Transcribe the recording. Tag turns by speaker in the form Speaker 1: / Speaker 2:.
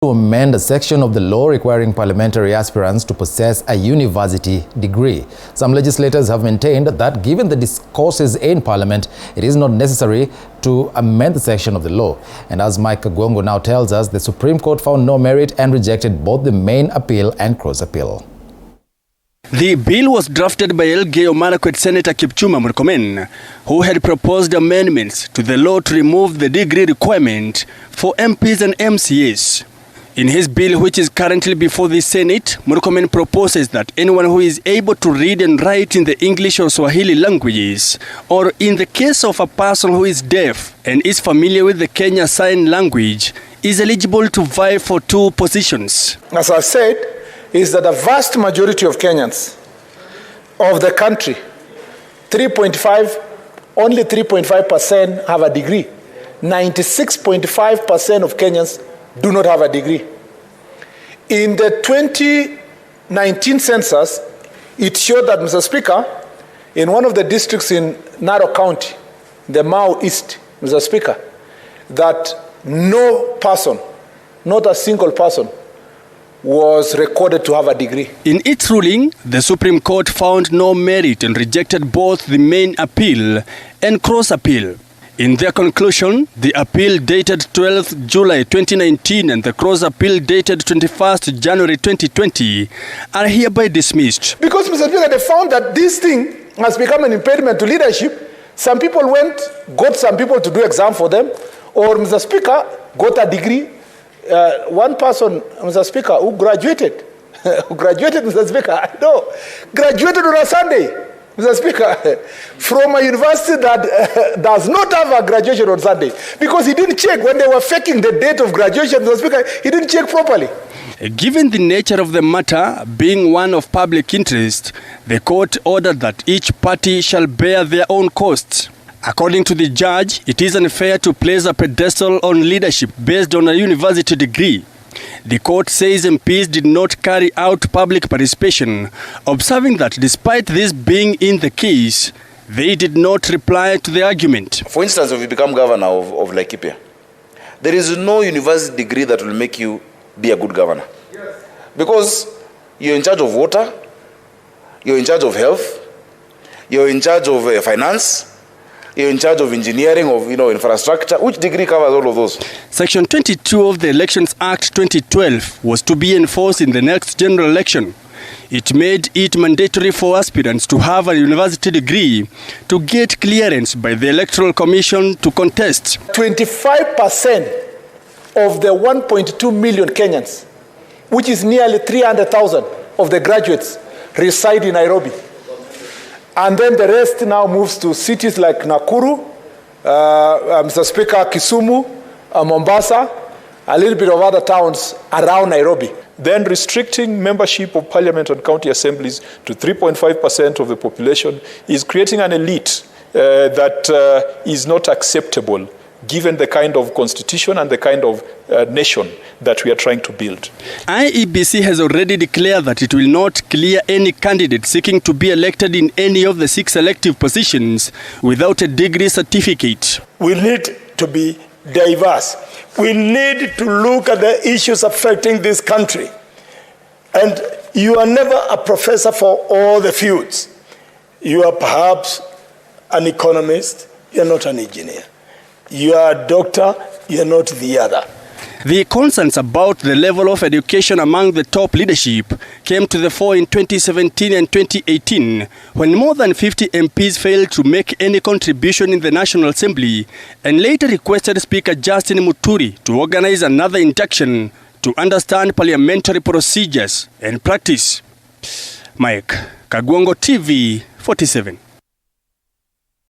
Speaker 1: To amend a section of the law requiring parliamentary aspirants to possess a university degree. Some legislators have maintained that given the discourses in Parliament, it is not necessary to amend the section of the law. And as Mike Kagwongo now tells us, the Supreme Court found no merit and rejected both the main appeal and cross appeal.
Speaker 2: The bill was drafted by Elgeyo Marakwet Senator Kipchumba Murkomen, who had proposed amendments to the law to remove the degree requirement for MPs and MCAs. In his bill, which is currently before the Senate, Murkomen proposes that anyone who is able to read and write in the English or Swahili languages, or in the case of a person who is deaf and is familiar with the Kenya Sign Language, is eligible to vie for two positions.
Speaker 3: As I said, is that the vast majority of Kenyans of the country, only 3.5% have a degree. 96.5% of Kenyans do not have a degree. In the 2019 census, it showed that, Mr. Speaker, in one of the districts in Narok County, the Mau East, Mr. Speaker, that no person, not a single person, was recorded to have a degree.
Speaker 2: In its ruling, the Supreme Court found no merit and rejected both the main appeal and cross appeal. In their conclusion, the appeal dated 12th July 2019 and the cross appeal dated 21st January 2020 are hereby dismissed.
Speaker 3: Because, Mr. Speaker, they found that this thing has become an impediment to leadership. Some people got some people to do exam for them, or, Mr. Speaker, got a degree. One person, Mr. Speaker, who graduated, Mr. Speaker, no, graduated on a Sunday. Mr. Speaker, from a university that does not have a graduation on Sunday, because he didn't check when they were faking the date of graduation, Mr. Speaker, he didn't check properly.
Speaker 2: Given the nature of the matter being one of public interest, the court ordered that each party shall bear their own costs. According to the judge, it is unfair to place a pedestal on leadership based on a university degree. The court says MPs did not carry out public participation, observing that despite this being in the case, they did not reply to the argument.
Speaker 4: For instance, if you become governor of Laikipia, there is no university degree that will make you be a good governor. Yes. Because you're in charge of water, you're in charge of health, you're in charge of finance, you're in charge of engineering, of infrastructure. Which degree covers all of those?
Speaker 2: Section 22 of the Elections Act 2012 was to be enforced in the next general election. It made it mandatory for aspirants to have a university degree to get clearance by the Electoral Commission to contest.
Speaker 3: 25% of the 1.2 million Kenyans, which is nearly 300,000 of the graduates, reside in Nairobi. And then the rest now moves to cities like Nakuru, Mr. Speaker, Kisumu, Mombasa, a little bit of other towns around Nairobi.
Speaker 5: Then restricting membership of parliament and county assemblies to 3.5% of the population is creating an elite that is not acceptable given the kind of constitution and the kind of nation that we are trying to build.
Speaker 2: IEBC has already declared that it will not clear any candidate seeking to be elected in any of the 6 elective positions without a degree certificate.
Speaker 6: We need to be diverse. We need to look at the issues affecting this country. And you are never a professor for all the fields. You are perhaps an economist, you're not an engineer. You are a doctor, you're not the other.
Speaker 2: The concerns about the level of education among the top leadership came to the fore in 2017 and 2018, when more than 50 MPs failed to make any contribution in the National Assembly and later requested Speaker Justin Muturi to organize another induction to understand parliamentary procedures and practice. Mike Kagwongo, TV 47.